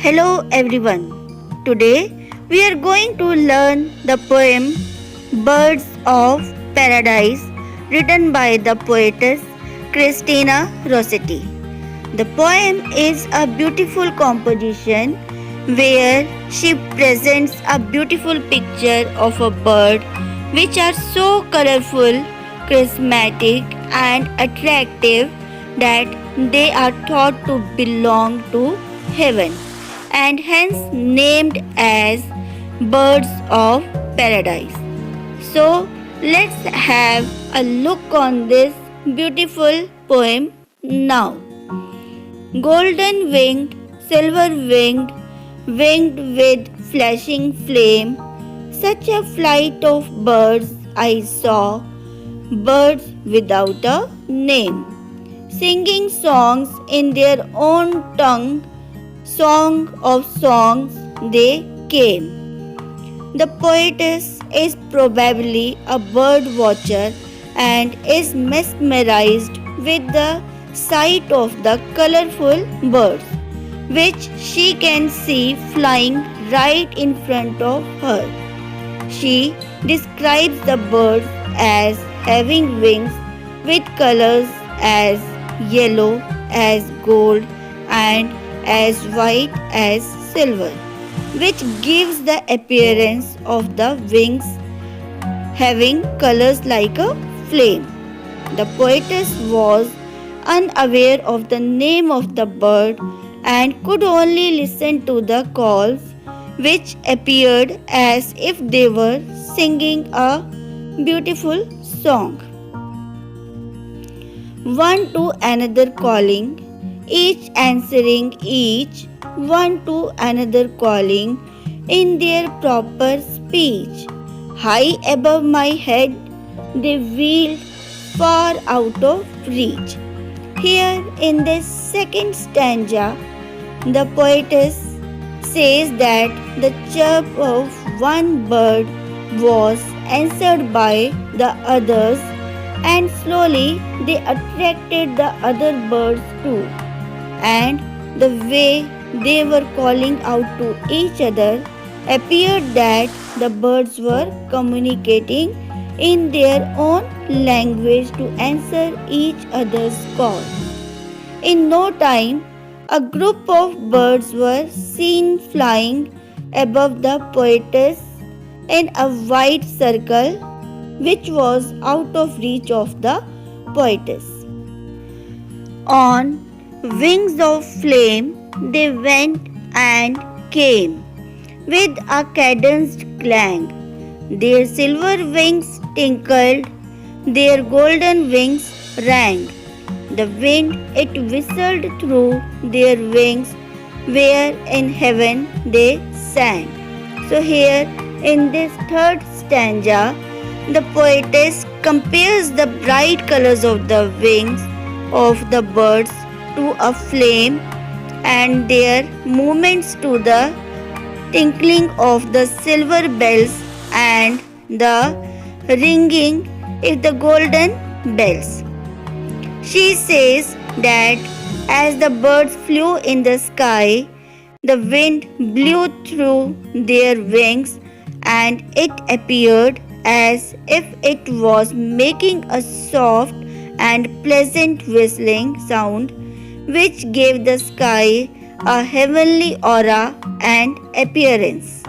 Hello everyone. Today we are going to learn the poem Birds of Paradise written by the poetess Christina Rossetti. The poem is a beautiful composition where she presents a beautiful picture of a bird which are so colorful, charismatic and attractive that they are thought to belong to heaven and hence named as birds of paradise. So let's have a look on this beautiful poem now. Golden winged, silver winged, winged with flashing flame, such a flight of birds I saw, birds without a name, singing songs in their own tongue, song of songs they came. The poetess is probably a bird watcher and is mesmerized with the sight of the colorful birds, which she can see flying right in front of her. She describes the birds as having wings with colors as yellow as gold and as white as silver, which gives the appearance of the wings having colors like a flame. The poetess was unaware of the name of the bird and could only listen to the calls, which appeared as if they were singing a beautiful song. One to another calling, each answering each, one to another calling in their proper speech. High above my head, they wheeled far out of reach. Here in this second stanza, the poetess says that the chirp of one bird was answered by the others, and slowly they attracted the other birds too. And the way they were calling out to each other appeared that the birds were communicating in their own language to answer each other's call. In no time, a group of birds were seen flying above the poetess in a wide circle which was out of reach of the poetess. On wings of flame they went and came with a cadenced clang. Their silver wings tinkled, their golden wings rang. The wind it whistled through their wings, where in heaven they sang. So here in this third stanza, the poetess compares the bright colors of the wings of the birds to a flame and their movements to the tinkling of the silver bells and the ringing of the golden bells. She says that as the birds flew in the sky, the wind blew through their wings and it appeared as if it was making a soft and pleasant whistling sound which gave the sky a heavenly aura and appearance.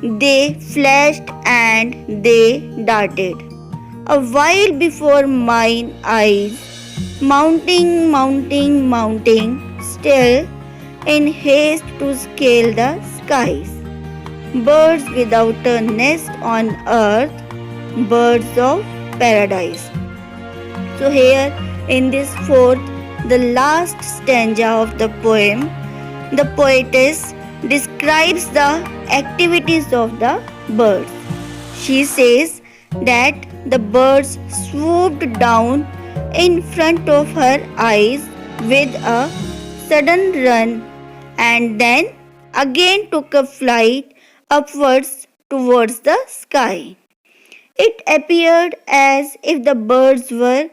They flashed and they darted, a while before mine eyes, mounting, mounting, mounting, still in haste to scale the skies. Birds without a nest on earth, birds of paradise. So here in this fourth, the last stanza of the poem, the poetess describes the activities of the birds. She says that the birds swooped down in front of her eyes with a sudden run and then again took a flight upwards towards the sky. It appeared as if the birds were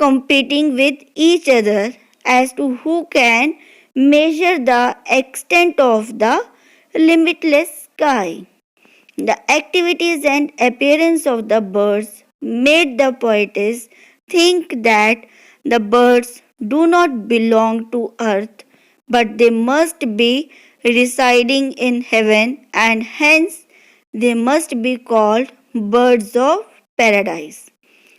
competing with each other as to who can measure the extent of the limitless sky. The activities and appearance of the birds made the poetess think that the birds do not belong to earth, but they must be residing in heaven, and hence they must be called birds of paradise.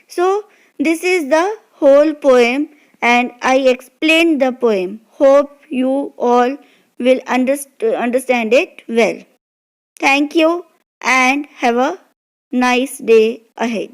So, this is the whole poem, and I explained the poem. Hope you all will understand it well. Thank you and have a nice day ahead.